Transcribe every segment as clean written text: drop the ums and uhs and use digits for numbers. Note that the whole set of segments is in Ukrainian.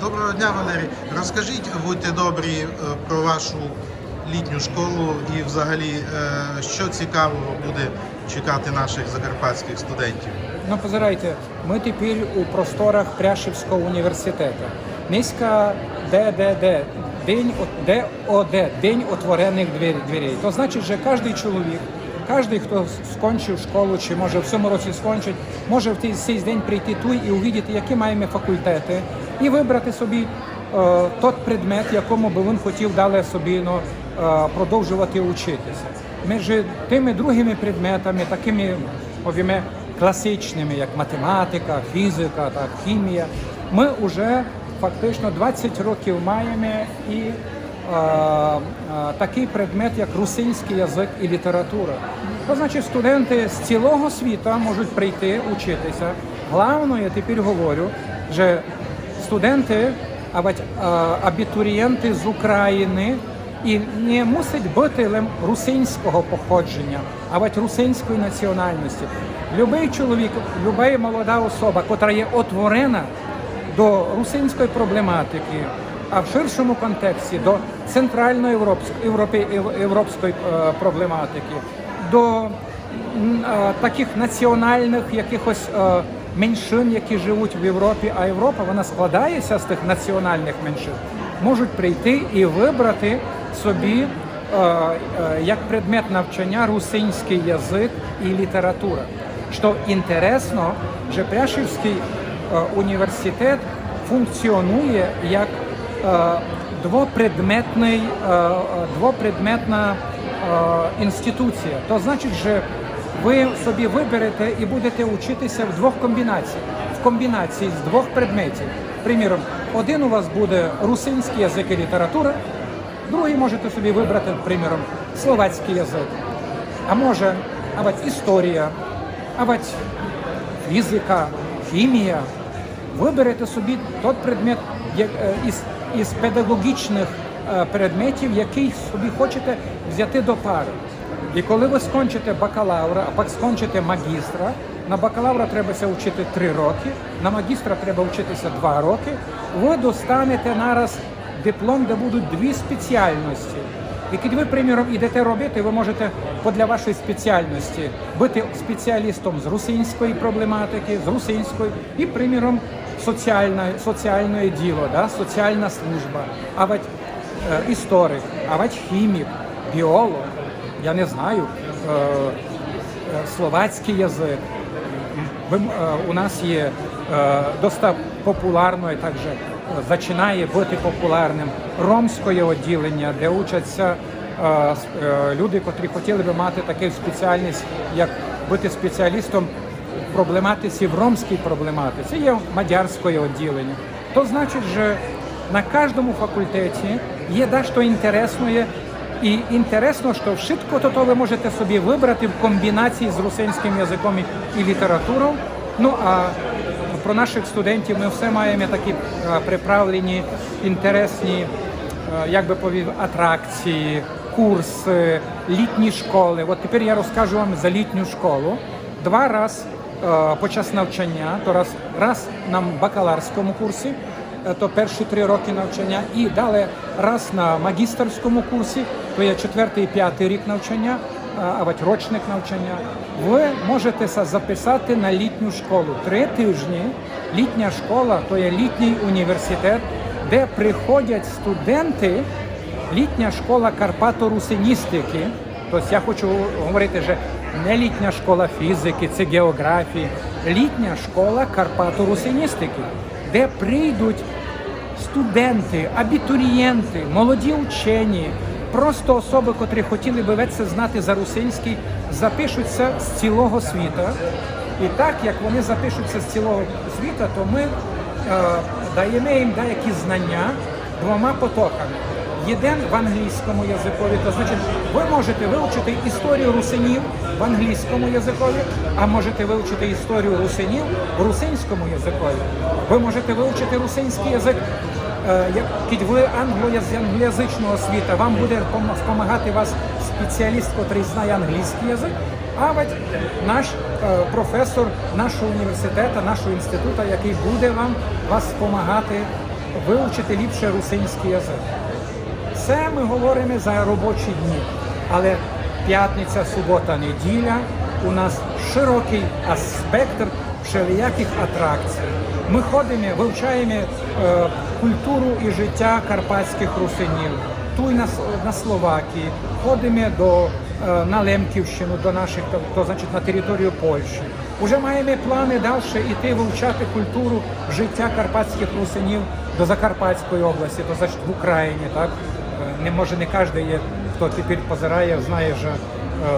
Доброго дня, Валерій. Розкажіть, будьте добрі, про вашу літню школу і взагалі, що цікавого буде чекати наших закарпатських студентів. Ну, позирайте, ми тепер у просторах Пряшівського університету. Низька ДДД, День отворених дверей. То значить, що кожен чоловік, кожен, хто скончив школу, чи може в цьому році скончить, може в цей день прийти тут і побачити, які маємо факультети, і вибрати собі той предмет, якому би він хотів далі собі продовжувати вчитися. Між тими другими предметами, такими, повімо, класичними, як математика, фізика, так, хімія, ми вже фактично 20 років маємо і такий предмет, як русинський язик і література. То значить, студенти з цілого світу можуть прийти вчитися. Головне, я тепер говорю, що студенти, абітурієнти з України і не мусить бути русинського походження, русинської національності. Любий чоловік, люба молода особа, яка є отворена до русинської проблематики, а в ширшому контексті до центральноєвропейської проблематики, до таких національних якихось меншин, які живуть в Європі, а Європа, вона складається з тих національних меншин, можуть прийти і вибрати собі як предмет навчання русинський язик і література. Що інтересно, що Пряшівський університет функціонує як двопредметна інституція. То значить, що ви собі виберете і будете вчитися в двох комбінаціях. В комбінації з двох предметів. Приміром, один у вас буде русинський язик і література, другий можете собі вибрати, приміром, словацький язик. А може, історія, фізика, хімія. Виберете собі той предмет із педагогічних предметів, який собі хочете взяти до пари. І коли ви скончите бакалавра, а скончите магістра, на бакалавра треба вчити 3 роки, на магістра треба вчитися 2 роки, ви достанете нараз диплом, де будуть 2 спеціальності. І коли ви, приміром, йдете робити, ви можете для вашої спеціальності бути спеціалістом з русинської проблематики, з русинської і, приміром, соціальне діло, да? Соціальна служба, історик, хімік, біолог, я не знаю, словацький язик. У нас є досить популярно, і також починає бути популярним ромське відділення, де учаться люди, котрі хотіли би мати таку спеціальність, як бути спеціалістом в проблематиці, в ромській проблематиці. Є мадярське відділення. То значить, що на кожному факультеті є дещо інтересне, і інтересно, що швидко то ви можете собі вибрати в комбінації з русинським язиком і літературою. Ну, а про наших студентів ми все маємо такі приправлені, інтересні, як би повів, атракції, курси, літні школи. От тепер я розкажу вам за літню школу. 2 рази по час навчання, то раз на бакалаврському курсі, то перші 3 роки навчання, і далі раз на магістерському курсі, то є 4-й і 5-й рік навчання, рочник навчання. Ви можете записати на літню школу. 3 тижні літня школа, то є літній університет, де приходять студенти, літня школа карпато-русиністики. Тобто я хочу говорити, що не літня школа фізики, це географії, літня школа карпато-русиністики, де прийдуть студенти, абітурієнти, молоді учені, просто особи, котрі хотіли би це знати за русинський, запишуться з цілого світу. І так, як вони запишуться з цілого світу, то ми даємо їм деякі знання 2 потоками. Один в англійському язикові, то значить, ви можете вивчити історію русинів в англійському язикові, а можете вивчити історію русинів в русинському язикові. Ви можете вивчити русинський язик, як ви англоязичного світу, вам буде допомагати вас спеціаліст, який знає англійський язик, а наш професор нашого університету, нашого інституту, який буде вас допомагати вивчити ліпше русинський язик. Це ми говоримо за робочі дні, але п'ятниця, субота, неділя у нас широкий спектр всіляких атракцій. Ми ходимо, вивчаємо культуру і життя карпатських русинів. Тут на Словакії, ходимо на Лемківщину, до наших, то значить на територію Польщі. Уже маємо плани далі йти вивчати культуру життя карпатських русинів до Закарпатської області, то значить в Україні, так? Не кожен є, хто тепер позирає, знає, що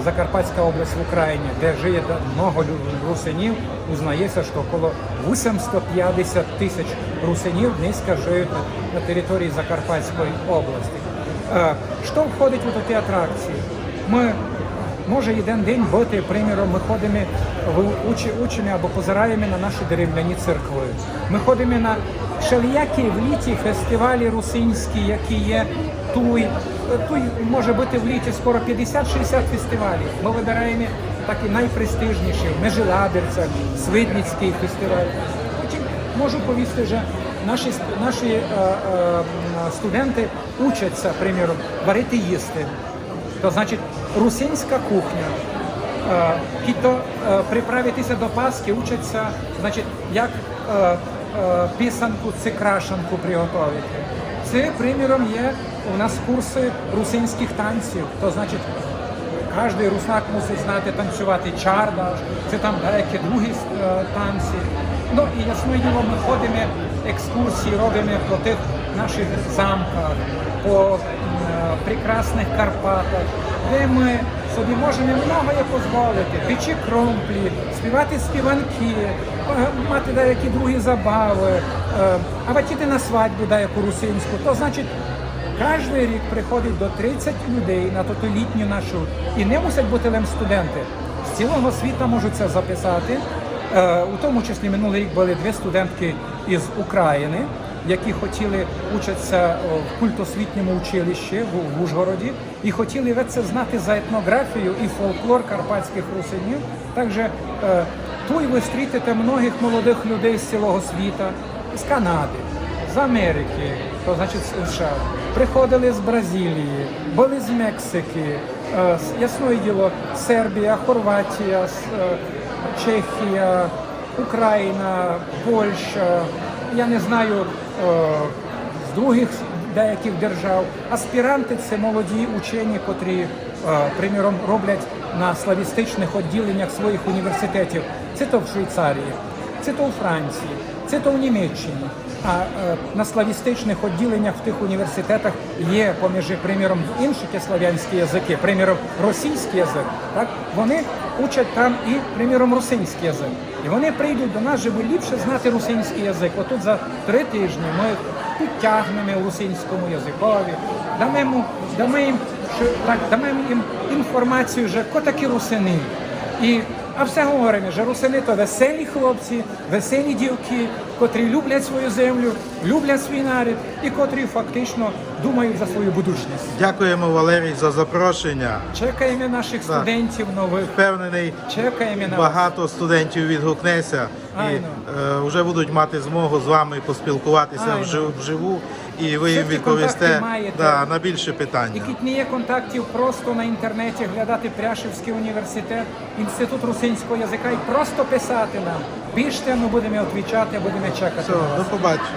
Закарпатська область в Україні, де живе багато русинів, узнається, що около 850 тисяч русинів днеска живуть на території Закарпатської області. Що входить у такі атракції? Може один день бути, приміром, ми ходимо, учимо або позираємо на наші дерев'яні церкви. Ми ходимо на всілякі в літі фестивалі русинські, які є тут може бути в літі скоро 50-60 фестивалів. Ми вибираємо такі найпрестижніші, в Межелабірцях, Свидницький фестиваль. Потім можу повісти, що наші студенти учаться, приміром, варити їсти. То значить, русинська кухня. Хто приправитися до Пасхи, учаться, значить, як писанку чи крашанку приготувати. Це, приміром, є у нас курси русинських танців. То значить, кожен руснак мусить знати танцювати чардаш, це там деякі другі танці. Ну і ясно діло, ми ходимо, екскурсії робимо по тих наших замках, по прекрасних Карпатах, де ми собі можемо многое дозволити, печі кромплі, співати співанки, мати деякі другі забави, а ватіти на свадьбу деяку русинську. То значить, кожен рік приходить до 30 людей на ту літню нашу, і не мусять бути лише студенти. З цілого світу можуть це записати. У тому числі минулий рік були 2 студентки із України, які хотіли учитися в культосвітньому училищі в Ужгороді і хотіли це знати за етнографію і фольклор карпатських русинів. Також тут ви зустрінете многих молодих людей з цілого світу, з Канади, з Америки, то значить з США, приходили з Бразилії, були з Мексики, ясне діло, Сербія, Хорватія, Чехія, Україна, Польща, я не знаю, з других деяких держав. Аспіранти – це молоді учені, котрі, приміром, роблять на славістичних відділеннях своїх університетів. Це то в Швейцарії, це то у Франції, це то в Німеччині. А на славістичних відділеннях в тих університетах є, поміж, приміром, інші слав'янські язики, приміром, російський язик, так? Вони учать там і, приміром, русинський язик. І вони прийдуть до нас, щоб ліпше знати русинський язик. Отут за 3 тижні ми підтягнемо русинському язикові, дамо їм інформацію, що хто такі русини. А все говоримо, що русини – то веселі хлопці, веселі дівки, котрі люблять свою землю, люблять свій народ і котрі фактично думають за свою будучність. Дякуємо, Валерій, за запрошення. Чекаємо наших студентів нових. Впевнений, Чекаємо на багато студентів відгукнеться і вже будуть мати змогу з вами поспілкуватися вживу, і ви їм відповісте на більше питання. Якщо не є контактів, просто на інтернеті глядати Пряшівський університет, Інститут русинського язика і просто писати нам. Пишіть, ми будемо відповідати, будемо чекати. Все, до побачення.